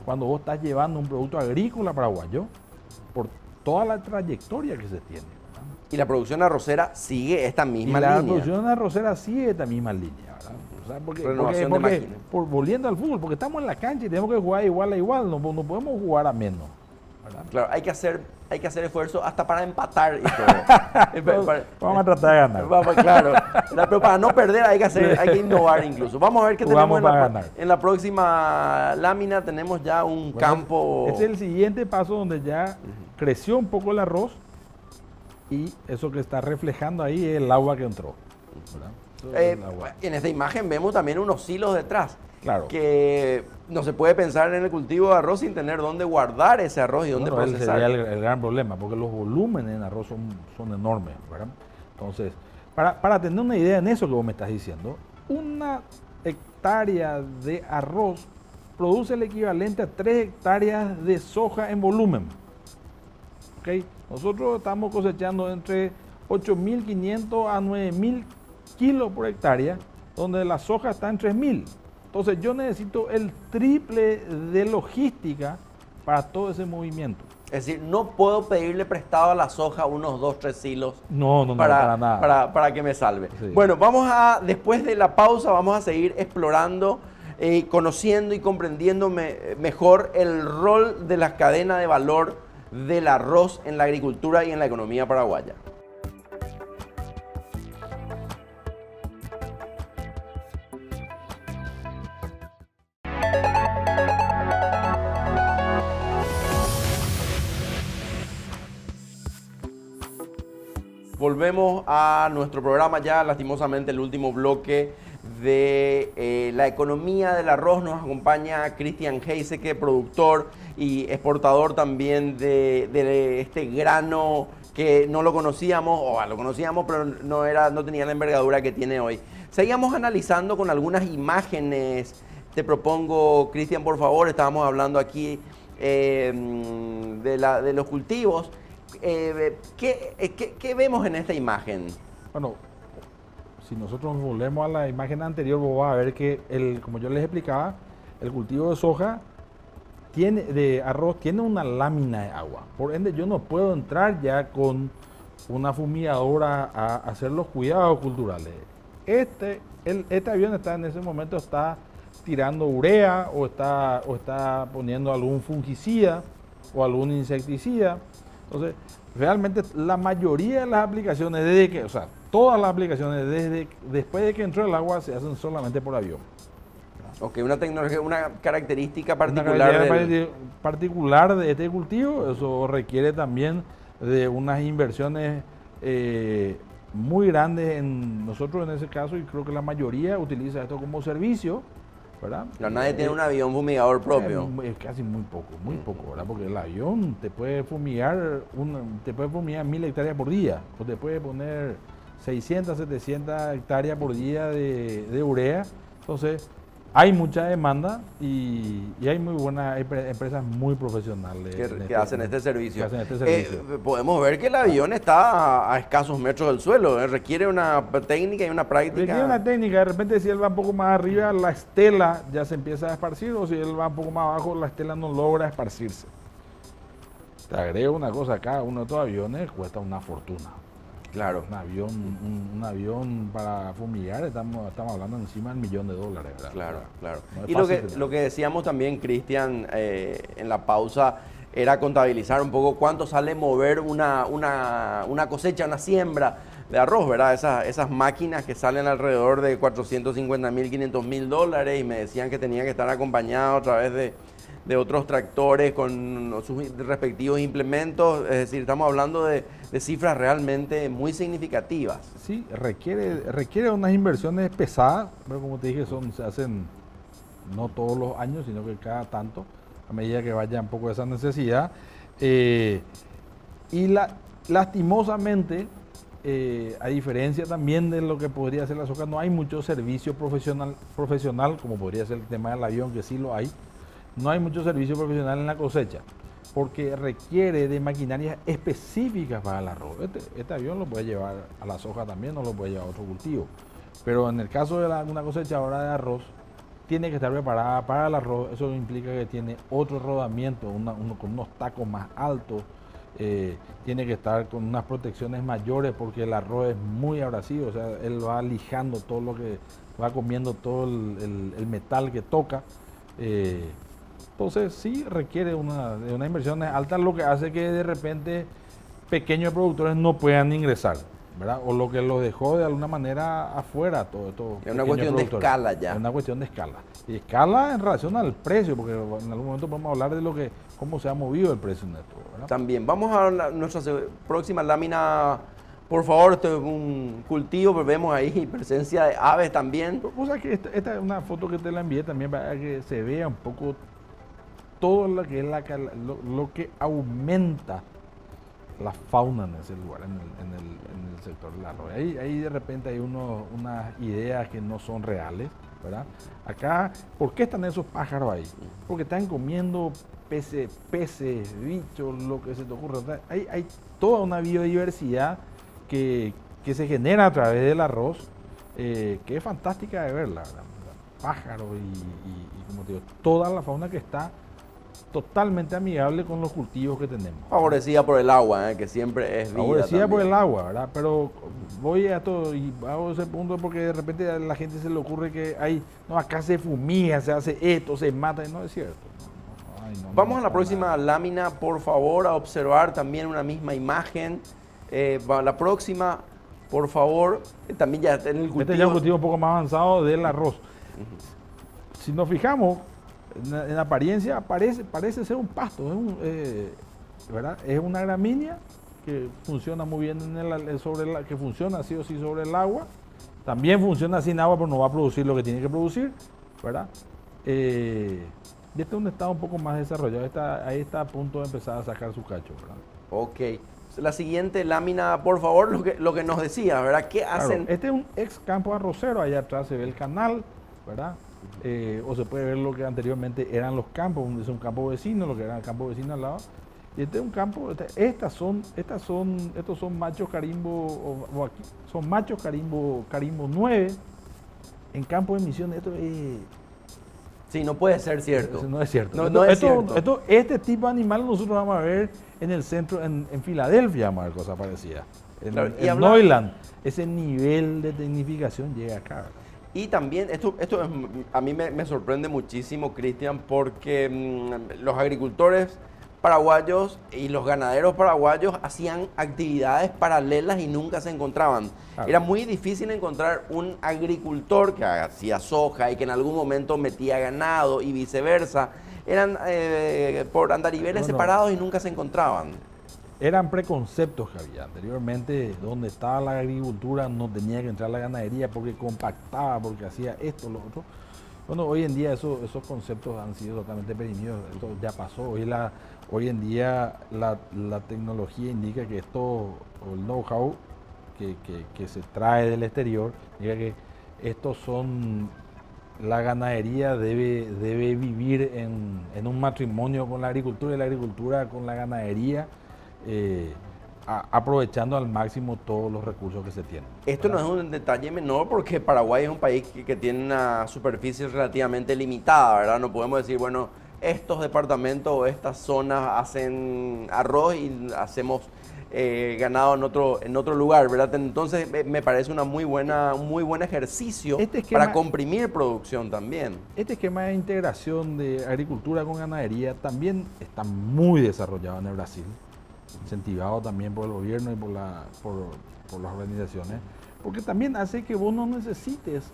cuando vos estás llevando un producto agrícola paraguayo por toda la trayectoria que se tiene, ¿verdad? Y la producción arrocera sigue esta misma Y línea. la producción arrocera sigue esta misma línea, ¿verdad? O sea, Renovación de máquinas. Volviendo al fútbol, porque estamos en la cancha y tenemos que jugar igual a igual, no podemos jugar a menos, ¿verdad? Claro, hay que hacer esfuerzo hasta para empatar y todo. Vamos a tratar de ganar. Claro, pero para no perder hay que innovar incluso. Vamos a ver qué Jugamos tenemos en la próxima lámina. Tenemos ya un campo... Este es el siguiente paso donde ya creció un poco el arroz y eso que está reflejando ahí es el agua que entró, ¿verdad? En esta imagen vemos también unos hilos detrás. Claro. Que no se puede pensar en el cultivo de arroz sin tener dónde guardar ese arroz y dónde procesar. Ese sería el gran problema, porque los volúmenes en arroz son enormes, ¿verdad? Entonces, para tener una idea en eso que vos me estás diciendo, una hectárea de arroz produce el equivalente a 3 hectáreas de soja en volumen. ¿Okay? Nosotros estamos cosechando entre 8.500 a 9.000 kilos por hectárea, donde la soja está en 3.000. Entonces yo necesito el triple de logística para todo ese movimiento. Es decir, no puedo pedirle prestado a la soja unos 2-3 hilos para nada. Para que me salve. Sí. Bueno, después de la pausa vamos a seguir explorando, conociendo y comprendiendo mejor el rol de la cadena de valor del arroz en la agricultura y en la economía paraguaya. Volvemos a nuestro programa ya, lastimosamente el último bloque de la economía del arroz. Nos acompaña Cristian Heiseke, productor y exportador también de este grano que no lo conocíamos, o lo conocíamos, pero no tenía la envergadura que tiene hoy. Seguíamos analizando con algunas imágenes. Te propongo, Cristian, por favor, estábamos hablando aquí de los cultivos. ¿Qué vemos en esta imagen? Bueno, si nosotros nos volvemos a la imagen anterior, vos vas a ver que, como yo les explicaba, el cultivo de soja de arroz tiene una lámina de agua. Por ende, yo no puedo entrar ya con una fumigadora a hacer los cuidados culturales. Este avión en ese momento está tirando urea o está poniendo algún fungicida o algún insecticida. Entonces, realmente la mayoría de las aplicaciones, todas las aplicaciones después de que entró el agua se hacen solamente por avión. Ok, una tecnología, una característica particular de este cultivo. Eso requiere también de unas inversiones muy grandes nosotros en ese caso, y creo que la mayoría utiliza esto como servicio, ¿verdad? Pero nadie tiene un avión fumigador propio. Es casi muy poco, ¿verdad? Porque el avión te puede fumigar 1.000 hectáreas por día, o te puede poner 600, 700 hectáreas por día de urea, Entonces, hay mucha demanda y hay muy buenas empresas muy profesionales que hacen este servicio. que hacen este servicio. Podemos ver que el avión está a escasos metros del suelo, requiere una técnica y una práctica. Requiere una técnica, de repente si él va un poco más arriba, la estela ya se empieza a esparcir, o si él va un poco más abajo, la estela no logra esparcirse. Te agrego una cosa acá, uno de estos aviones cuesta una fortuna. Claro. Un avión para fumigar, estamos hablando encima del $1.000.000, ¿verdad? Claro, claro. No es Y fácil lo que decíamos también, Cristian, en la pausa, era contabilizar un poco cuánto sale mover una cosecha, una siembra de arroz, ¿verdad? Esas máquinas que salen alrededor de $450.000, $500.000, y me decían que tenía que estar acompañado a través de otros tractores con sus respectivos implementos. Es decir, estamos hablando de cifras realmente muy significativas. Sí, requiere unas inversiones pesadas, pero como te dije, se hacen no todos los años, sino que cada tanto, a medida que vaya un poco esa necesidad. Lastimosamente, a diferencia también de lo que podría hacer la soja, no hay mucho servicio profesional, como podría ser el tema del avión, que sí lo hay. No hay mucho servicio profesional en la cosecha, porque requiere de maquinarias específicas para el arroz. Este avión lo puede llevar a la soja también, no lo puede llevar a otro cultivo. Pero en el caso de una cosechadora de arroz, tiene que estar preparada para el arroz. Eso implica que tiene otro rodamiento, con unos tacos más altos. Tiene que estar con unas protecciones mayores porque el arroz es muy abrasivo. O sea, él va lijando todo lo que va comiendo, todo el metal que toca. Entonces sí requiere de una inversión alta, lo que hace que de repente pequeños productores no puedan ingresar, ¿verdad? O lo que los dejó de alguna manera afuera todo esto. Es una cuestión de escala ya. Es una cuestión de escala. Y escala en relación al precio, porque en algún momento podemos hablar de cómo se ha movido el precio neto, ¿verdad? También. Vamos a nuestra próxima lámina. Por favor, esto es un cultivo, pero vemos ahí presencia de aves también. O sea que esta es una foto que te la envié también para que se vea un poco todo lo que es lo que aumenta la fauna en ese lugar, en el sector del arroz. Ahí de repente hay unas ideas que no son reales, ¿verdad? Acá, ¿por qué están esos pájaros ahí? Porque están comiendo peces, bichos, lo que se te ocurra. Hay toda una biodiversidad que se genera a través del arroz, que es fantástica de verla, ¿verdad? Pájaros y como te digo, toda la fauna que está totalmente amigable con los cultivos que tenemos. Favorecida por el agua, que siempre es vida. Favorecida también. por el agua, ¿verdad? Pero voy a todo y hago ese punto porque de repente a la gente se le ocurre que acá se fumiga, se hace esto, se mata, y no es cierto. Vamos a la próxima lámina, por favor, a observar también una misma imagen. La próxima, por favor, también ya en el cultivo. Este ya es un cultivo un poco más avanzado del arroz. Si nos fijamos, en apariencia parece ser un pasto, ¿verdad? Es una gramínea que funciona muy bien que funciona sí o sí sobre el agua. También funciona sin agua, pero no va a producir lo que tiene que producir, ¿verdad? Y este es un estado un poco más desarrollado. Ahí está a punto de empezar a sacar su cacho, ¿verdad? Ok. La siguiente lámina, por favor, lo que nos decía, ¿verdad? ¿Qué hacen? Claro, este es un ex campo arrocero, allá atrás se ve el canal, ¿verdad? O se puede ver lo que anteriormente eran los campos, es un campo vecino, lo que era el campo vecino al lado. Y este es un campo, estos son machos carimbo, o aquí, son machos carimbo 9 en campo de Misiones. Esto es... Sí, no puede ser cierto. No es cierto. No es cierto. Este tipo de animal nosotros vamos a ver en el centro, en Filadelfia, vamos a ver cosas parecidas. En Neuland, ese nivel de tecnificación llega acá, ¿verdad? Y también, a mí me sorprende muchísimo, Cristian, porque los agricultores paraguayos y los ganaderos paraguayos hacían actividades paralelas y nunca se encontraban. Claro. Era muy difícil encontrar un agricultor que hacía soja y que en algún momento metía ganado y viceversa. Eran por andariveles separados y nunca se encontraban. Eran preconceptos que había. Anteriormente, donde estaba la agricultura no tenía que entrar la ganadería porque compactaba, porque hacía esto, lo otro. Bueno, hoy en día esos conceptos han sido totalmente perimidos. Esto ya pasó. Hoy en día la tecnología indica que esto, o el know-how que se trae del exterior, indica que estos son la ganadería debe vivir en un matrimonio con la agricultura y la agricultura con la ganadería, aprovechando al máximo todos los recursos que se tienen. Esto no es un detalle menor porque Paraguay es un país que tiene una superficie relativamente limitada, ¿verdad? No podemos decir, bueno, estos departamentos o estas zonas hacen arroz y hacemos ganado en otro lugar, ¿verdad? Entonces me parece un muy buen ejercicio para comprimir producción también. Este esquema de integración de agricultura con ganadería también está muy desarrollado en el Brasil, incentivado también por el gobierno y por las organizaciones, porque también hace que vos no necesites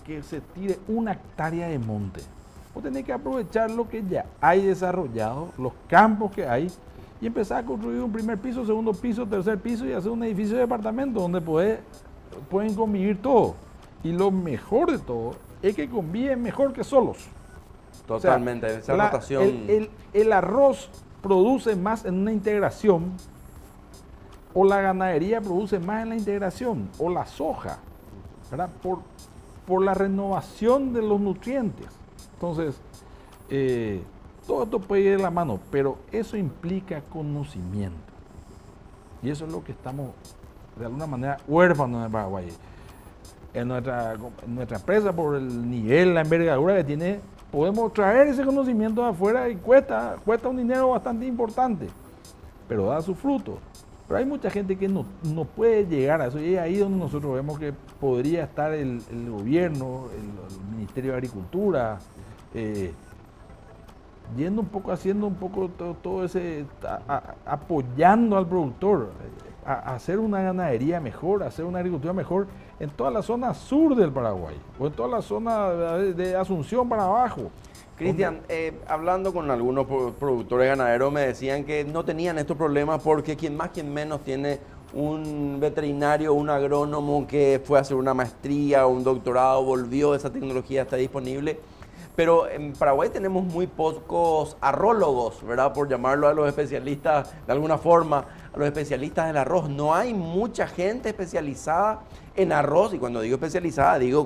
que se tire una hectárea de monte. Vos tenés que aprovechar lo que ya hay desarrollado, los campos que hay, y empezar a construir un primer piso, segundo piso, tercer piso y hacer un edificio de departamento donde pueden convivir todos. Y lo mejor de todo es que conviven mejor que solos. Totalmente, esa rotación. El arroz produce más en una integración, o la ganadería produce más en la integración, o la soja, ¿verdad? Por la renovación de los nutrientes. Entonces, todo esto puede ir de la mano, pero eso implica conocimiento. Y eso es lo que estamos, de alguna manera, huérfanos en Paraguay. En nuestra empresa, por el nivel, la envergadura que tiene, podemos traer ese conocimiento de afuera y cuesta un dinero bastante importante, pero da su fruto. Pero hay mucha gente que no puede llegar a eso, y es ahí donde nosotros vemos que podría estar el gobierno, el Ministerio de Agricultura, yendo un poco, haciendo un poco todo ese, apoyando al productor, a hacer una ganadería mejor, a hacer una agricultura mejor en toda la zona sur del Paraguay, o en toda la zona de Asunción para abajo. Cristian, hablando con algunos productores ganaderos me decían que no tenían estos problemas porque quien más, quien menos tiene un veterinario, un agrónomo que fue a hacer una maestría o un doctorado, volvió, esa tecnología está disponible. Pero en Paraguay tenemos muy pocos arrólogos, ¿verdad? Por llamarlo a los especialistas de alguna forma, a los especialistas del arroz. No hay mucha gente especializada en arroz, y cuando digo especializada digo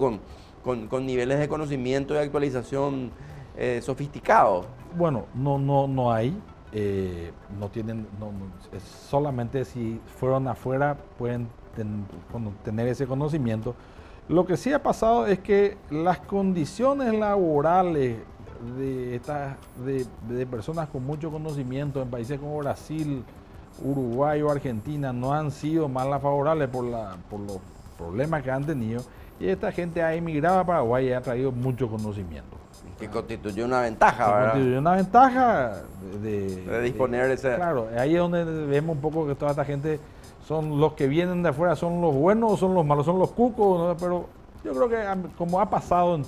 con niveles de conocimiento y actualización sofisticados. Bueno, no hay. No tienen, solamente si fueron afuera pueden tener ese conocimiento. Lo que sí ha pasado es que las condiciones laborales de personas con mucho conocimiento en países como Brasil, Uruguay o Argentina no han sido más las favorables por los problemas que han tenido, y esta gente ha emigrado a Paraguay y ha traído mucho conocimiento. Que constituye una ventaja, ¿verdad? Constituye una ventaja de disponer ese... Claro, ahí es donde vemos un poco que toda esta gente son los que vienen de afuera, son los buenos o son los malos, son los cucos, ¿no? Pero yo creo que como ha pasado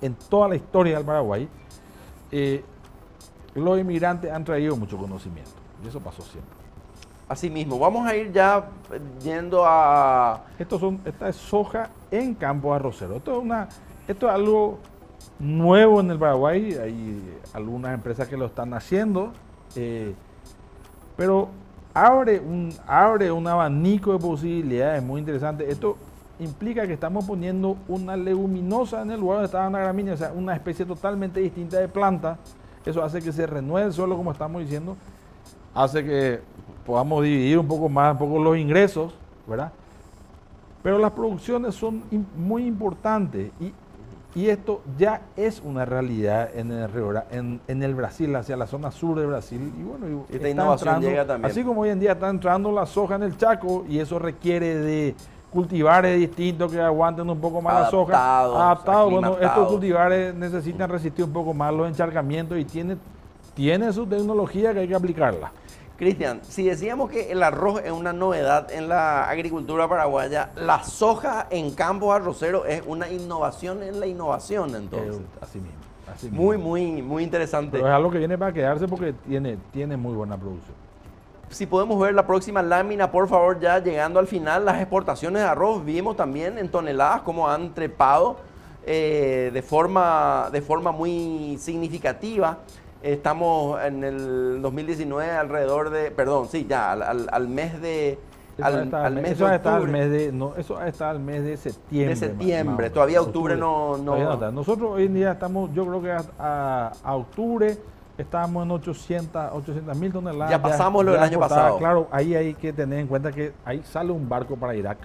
en toda la historia del Paraguay, los inmigrantes han traído mucho conocimiento, y eso pasó siempre. Así mismo, vamos a ir ya yendo a... Esta es soja en campo arrocero. Esto es algo nuevo en el Paraguay, hay algunas empresas que lo están haciendo, pero abre un abanico de posibilidades muy interesante. Esto implica que estamos poniendo una leguminosa en el lugar donde estaba una gramínea, o sea, una especie totalmente distinta de planta. Eso hace que se renueve el suelo, como estamos diciendo, hace que podamos dividir un poco los ingresos, ¿verdad? Pero las producciones son muy importantes, y esto ya es una realidad en el Brasil, hacia la zona sur de Brasil. Y bueno, esta innovación llega también. Así como hoy en día está entrando la soja en el Chaco, y eso requiere de cultivares distintos que aguanten un poco más la soja. Adaptados. Bueno, estos cultivares necesitan resistir un poco más los encharcamientos, y tiene su tecnología que hay que aplicarla. Cristian, si decíamos que el arroz es una novedad en la agricultura paraguaya, la soja en campos arroceros es una innovación en la innovación, entonces. Así mismo. Muy interesante. Pero es algo que viene para quedarse porque tiene muy buena producción. Si podemos ver la próxima lámina, por favor, ya llegando al final, las exportaciones de arroz, vimos también en toneladas cómo han trepado de forma muy significativa. Estamos en el 2019 alrededor de, al mes de al mes eso de está al octubre. mes de, no, eso está al mes de septiembre. De septiembre, todavía octubre no. Todavía no está. Nosotros hoy en día estamos, yo creo que a octubre estábamos en 800.000 toneladas. Ya pasamos lo del año exportadas. pasado. Claro, ahí hay que tener en cuenta que ahí sale un barco para Irak,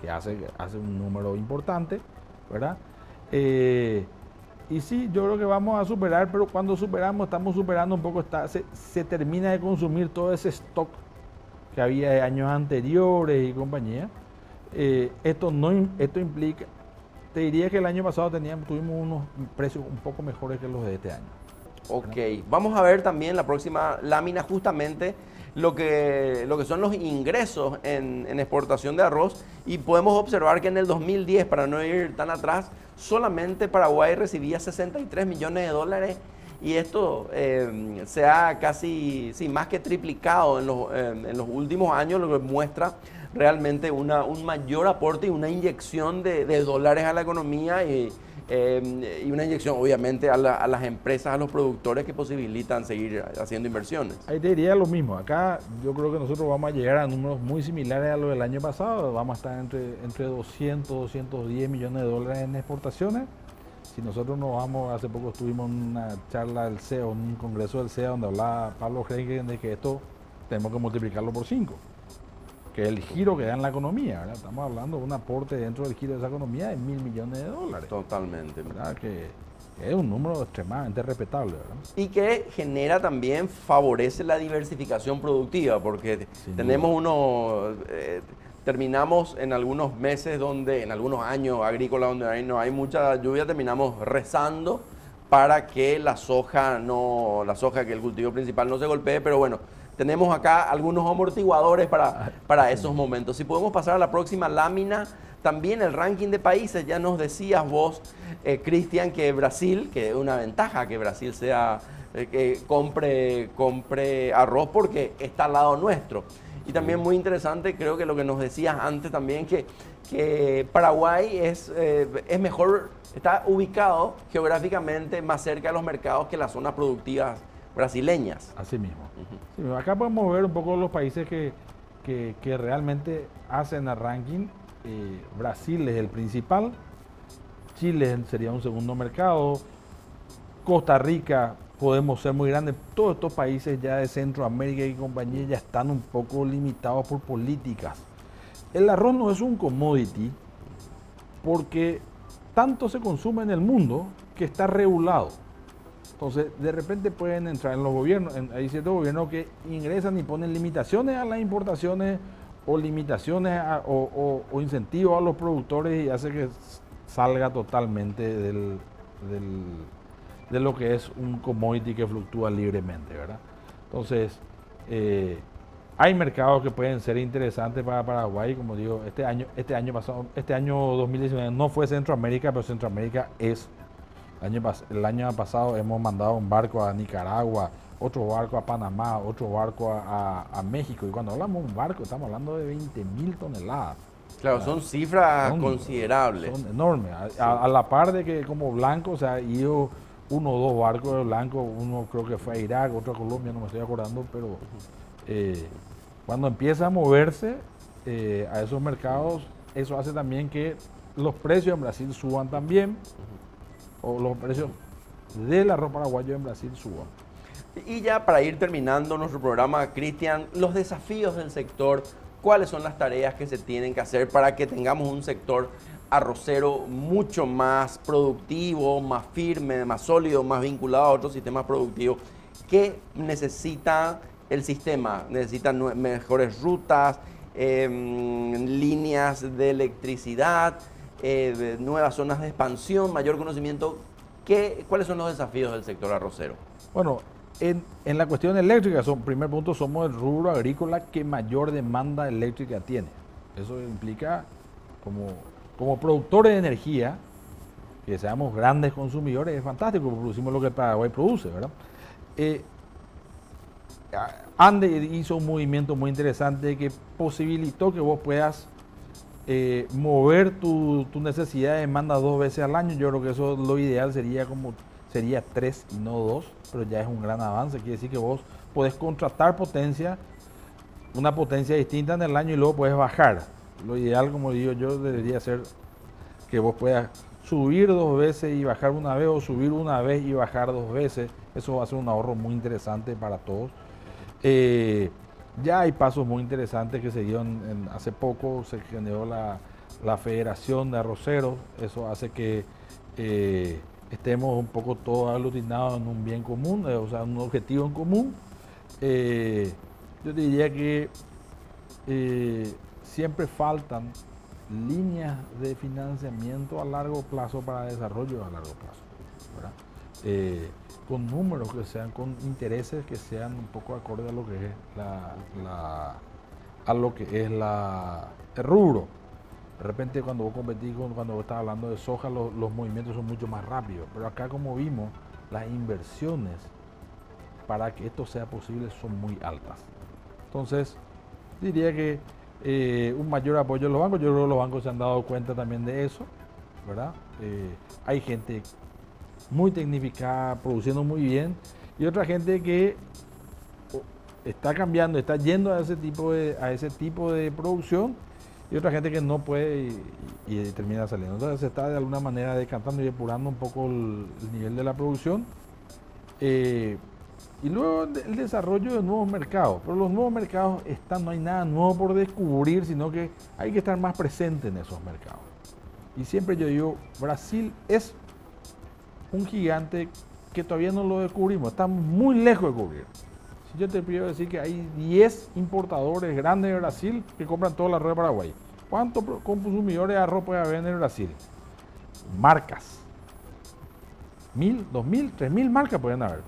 que hace un número importante, ¿verdad? Y sí, yo creo que vamos a superar, pero cuando estamos superando un poco, se termina de consumir todo ese stock que había de años anteriores y compañía. Esto implica, te diría que el año pasado tuvimos unos precios un poco mejores que los de este año. Ok, vamos a ver también la próxima lámina justamente lo que son los ingresos en exportación de arroz, y podemos observar que en el 2010, para no ir tan atrás, solamente Paraguay recibía 63 millones de dólares, y esto se ha casi, sí, más que triplicado en los últimos años, lo que muestra realmente un mayor aporte y una inyección de dólares a la economía, y una inyección obviamente a las empresas, a los productores, que posibilitan seguir haciendo inversiones. Ahí te diría lo mismo. Acá yo creo que nosotros vamos a llegar a números muy similares a los del año pasado. Vamos a estar entre 200, 210 millones de dólares en exportaciones. Si nosotros nos vamos, hace poco estuvimos en una charla del CEA, en un congreso del CEA, donde hablaba Pablo Henrique de que esto tenemos que multiplicarlo por 5, que es el giro que da en la economía, ¿verdad? Estamos hablando de un aporte dentro del giro de esa economía de 1.000 millones de dólares. Totalmente. ¿Verdad? Que es un número extremadamente respetable, ¿verdad? Y que genera también, favorece la diversificación productiva, porque terminamos en algunos meses en algunos años agrícolas donde no hay mucha lluvia, terminamos rezando para que la soja, que el cultivo principal, no se golpee, pero bueno, tenemos acá algunos amortiguadores para esos momentos. Si podemos pasar a la próxima lámina, también el ranking de países. Ya nos decías vos, Cristian, que Brasil, que es una ventaja que Brasil que compre arroz porque está al lado nuestro. Y también muy interesante, creo que lo que nos decías antes también, que Paraguay es mejor, está ubicado geográficamente más cerca de los mercados que las zonas productivas brasileñas. Así mismo. Sí, acá podemos ver un poco los países que realmente hacen el ranking. Brasil es el principal, Chile sería un segundo mercado, Costa Rica podemos ser muy grandes. Todos estos países ya de Centroamérica y compañía ya están un poco limitados por políticas. El arroz no es un commodity porque tanto se consume en el mundo que está regulado. Entonces, de repente pueden entrar en los gobiernos, hay ciertos gobiernos que ingresan y ponen limitaciones a las importaciones o limitaciones o incentivos a los productores, y hace que salga totalmente de lo que es un commodity que fluctúa libremente, ¿verdad? Entonces, hay mercados que pueden ser interesantes para Paraguay, como digo, este año 2019 no fue Centroamérica, pero Centroamérica es. El año pasado hemos mandado un barco a Nicaragua, otro barco a Panamá, otro barco a México. Y cuando hablamos de un barco, estamos hablando de 20.000 toneladas. Claro, son cifras considerables. Son enormes. A la par de que como blanco, o sea, ha ido 1 o 2 barcos de blanco, uno creo que fue a Irak, otro a Colombia, no me estoy acordando, pero cuando empieza a moverse a esos mercados, eso hace también que los precios en Brasil suban también, o los precios del arroz paraguayo en Brasil suban. Y ya para ir terminando nuestro programa, Cristian, los desafíos del sector, ¿cuáles son las tareas que se tienen que hacer para que tengamos un sector arrocero mucho más productivo, más firme, más sólido, más vinculado a otros sistemas productivos? ¿Qué necesita el sistema? ¿Necesitan mejores rutas, líneas de electricidad, nuevas zonas de expansión, mayor conocimiento? ¿Cuáles son los desafíos del sector arrocero? Bueno, en la cuestión eléctrica, primer punto, somos el rubro agrícola que mayor demanda eléctrica tiene. Eso implica, como productores de energía, que seamos grandes consumidores, es fantástico, producimos lo que Paraguay produce, ¿verdad? Ande hizo un movimiento muy interesante que posibilitó que vos puedas mover tu necesidad de demanda 2 veces al año. Yo creo que eso lo ideal sería 3 y no 2, pero ya es un gran avance. Quiere decir que vos podés contratar potencia una potencia distinta en el año y luego puedes bajar. Lo ideal, como digo yo, debería ser que vos puedas subir 2 veces y bajar una vez, o subir una vez y bajar 2 veces. Eso va a ser un ahorro muy interesante para todos. Ya hay pasos muy interesantes que se dieron hace poco, se generó la Federación de Arroceros. Eso hace que estemos un poco todos aglutinados en un bien común, o sea, un objetivo en común. Yo diría que siempre faltan líneas de financiamiento a largo plazo para desarrollo a largo plazo, ¿verdad? Con números que sean, con intereses que sean un poco acorde a lo que es el rubro. De repente cuando vos competís, cuando vos estás hablando de soja, los movimientos son mucho más rápidos, pero acá, como vimos, las inversiones para que esto sea posible son muy altas. Entonces, diría que un mayor apoyo de los bancos. Yo creo que los bancos se han dado cuenta también de eso, ¿verdad? Hay gente muy tecnificada, produciendo muy bien, y otra gente que está cambiando, está yendo a ese tipo de producción, y otra gente que no puede y termina saliendo. Entonces se está de alguna manera decantando y depurando un poco el nivel de la producción. Y luego el desarrollo de nuevos mercados. Pero los nuevos mercados no hay nada nuevo por descubrir, sino que hay que estar más presente en esos mercados. Y siempre yo digo, Brasil es un gigante que todavía no lo descubrimos, estamos muy lejos de cubrir. Si yo te pido decir que hay 10 importadores grandes de Brasil que compran todo el arroz de Paraguay, ¿cuántos consumidores de arroz puede haber en el Brasil? Marcas. 1.000, 2.000, 3.000 marcas pueden haber.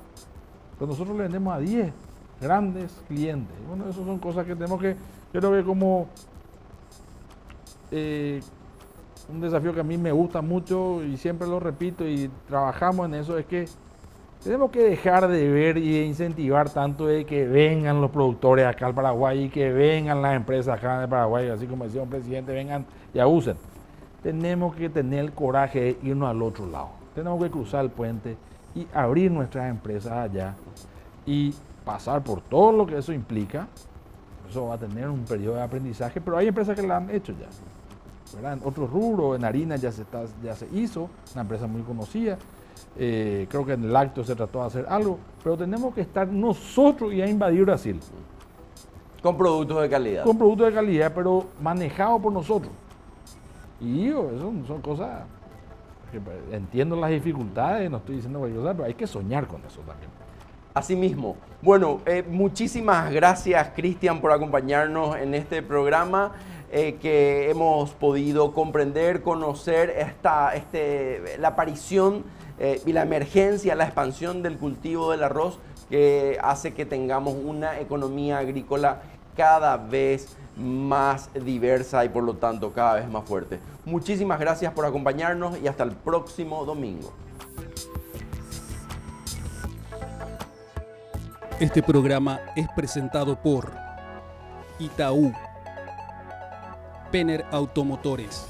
Pero nosotros le vendemos a 10 grandes clientes. Y bueno, esas son cosas que tenemos que, yo creo que como un desafío que a mí me gusta mucho y siempre lo repito y trabajamos en eso, es que tenemos que dejar de ver y de incentivar tanto de que vengan los productores acá al Paraguay y que vengan las empresas acá en el Paraguay, así como decía un presidente, vengan y abusen. Tenemos que tener el coraje de irnos al otro lado. Tenemos que cruzar el puente y abrir nuestras empresas allá y pasar por todo lo que eso implica. Eso va a tener un periodo de aprendizaje, pero hay empresas que lo han hecho ya, ¿verdad? En otros rubros, en harina ya se hizo, una empresa muy conocida. Creo que en el lácteo se trató de hacer algo, pero tenemos que estar nosotros y a invadir Brasil. Con productos de calidad. Con productos de calidad, pero manejados por nosotros. Y digo, eso son cosas que entiendo las dificultades, no estoy diciendo cualquier cosa, pero hay que soñar con eso también. Asimismo, bueno, muchísimas gracias, Cristian, por acompañarnos en este programa que hemos podido comprender, conocer la aparición y la emergencia, la expansión del cultivo del arroz, que hace que tengamos una economía agrícola cada vez más diversa y por lo tanto cada vez más fuerte. Muchísimas gracias por acompañarnos y hasta el próximo domingo. Este programa es presentado por Itaú, Penner Automotores.